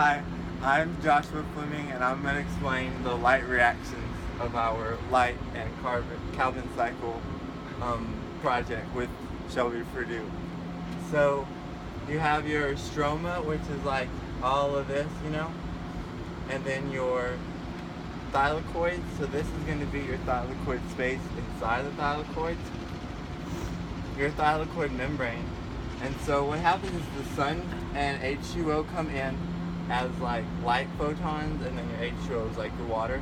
Hi, I'm Joshua Fleming, and I'm going to explain the light reactions of our light and Calvin cycle project with Shelby Purdue. So you have your stroma, which is like all of this, and then your thylakoids. So this is going to be your thylakoid space inside the thylakoids, your thylakoid membrane. And so what happens is the sun and H2O come in as like light photons, and then your H2O is like your water.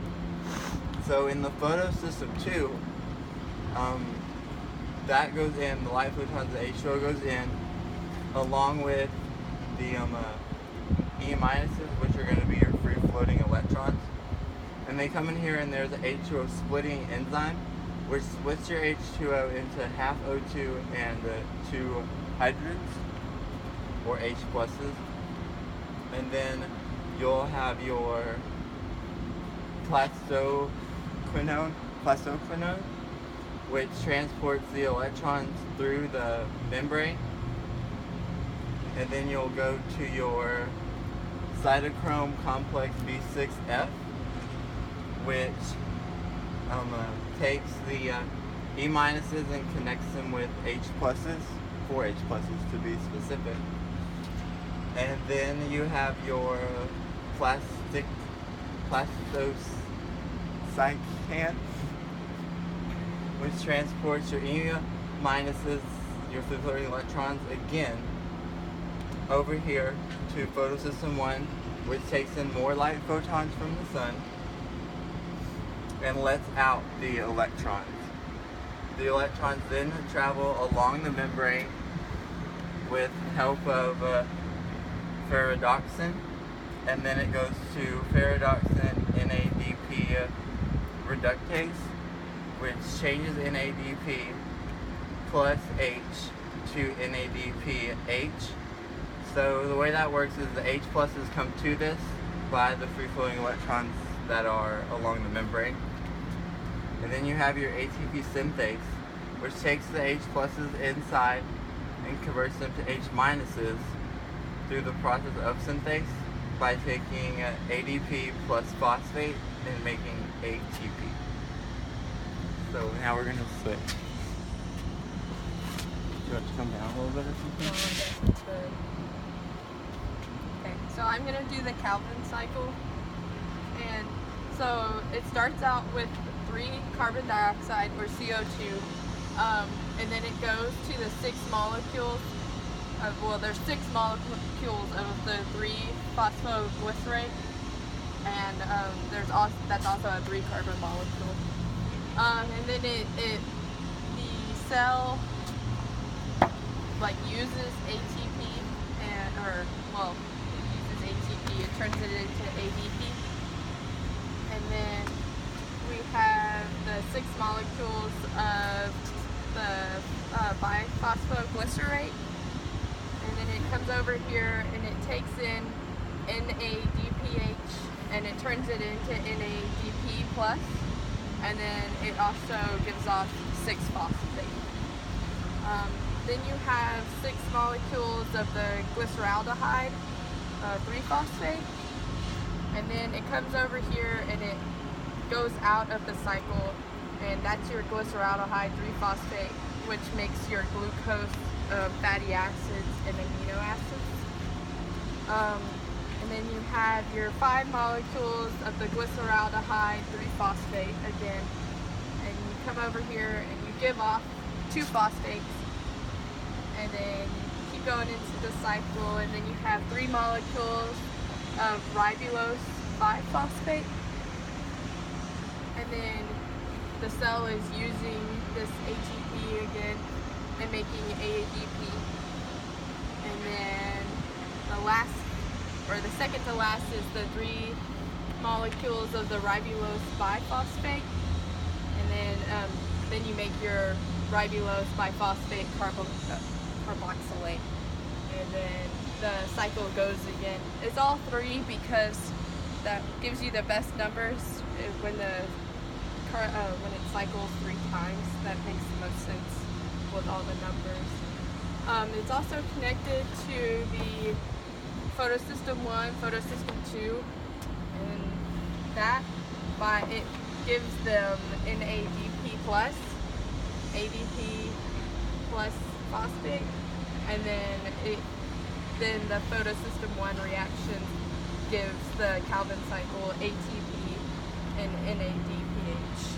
So in the photosystem too, that goes in, the light photons, the H2O goes in, along with the E minuses, which are going to be your free floating electrons. And they come in here, and there's an H2O splitting enzyme, which splits your H2O into half O2 and 2 hydrogens, or H pluses. And then you'll have your plastoclinone, which transports the electrons through the membrane. And then you'you'll go to your cytochrome complex B6F, which takes the E minuses and connects them with H pluses, 4 H pluses to be specific. And then you have your plastocycan, which transports your E minuses, your free floating electrons, again over here to photosystem 1, which takes in more light photons from the sun and lets out the electrons. The electrons then travel along the membrane with help of ferredoxin, and then it goes to ferredoxin NADP reductase, which changes NADP plus H to NADPH. So the way that works is the H pluses come to this by the free floating electrons that are along the membrane. And then you have your ATP synthase, which takes the H pluses inside and converts them to H minuses through the process of synthase by taking ADP plus phosphate and making ATP. So now we're going to switch. Do you want to come down a little bit or something? No, I guess it's good. Okay, so I'm going to do the Calvin cycle. And so it starts out with 3 carbon dioxide, or CO2, and then it goes to the 6 molecules. There's 6 molecules of the 3-phosphoglycerate, and that's also a 3 carbon molecule. And then the cell uses ATP, it uses ATP, it turns it into ADP, and then we have the 6 molecules of the biphosphoglycerate. And then it comes over here and it takes in NADPH and it turns it into NADP plus, and then it also gives off 6-phosphate. Then you have 6 molecules of the glyceraldehyde, 3-phosphate, and then it comes over here and it goes out of the cycle, and that's your glyceraldehyde 3-phosphate, which makes your glucose, fatty acids, and amino acids. And then you have your 5 molecules of the glyceraldehyde 3-phosphate again, and you come over here and you give off 2 phosphates, and then you keep going into the cycle, and then you have 3 molecules of ribulose 5-phosphate, and then the cell is using this ATP again and making ADP. And then the second to last is the 3 molecules of the ribulose biphosphate, and then you make your ribulose biphosphate carboxylate, and then the cycle goes again. It's all 3 because that gives you the best numbers when it cycles 3 times. That makes the most sense with all the numbers. It's also connected to the photosystem 1, photosystem 2, and that it gives them NADP plus, ADP plus phosphate, and then the photosystem 1 reaction gives the Calvin cycle ATP and NADPH.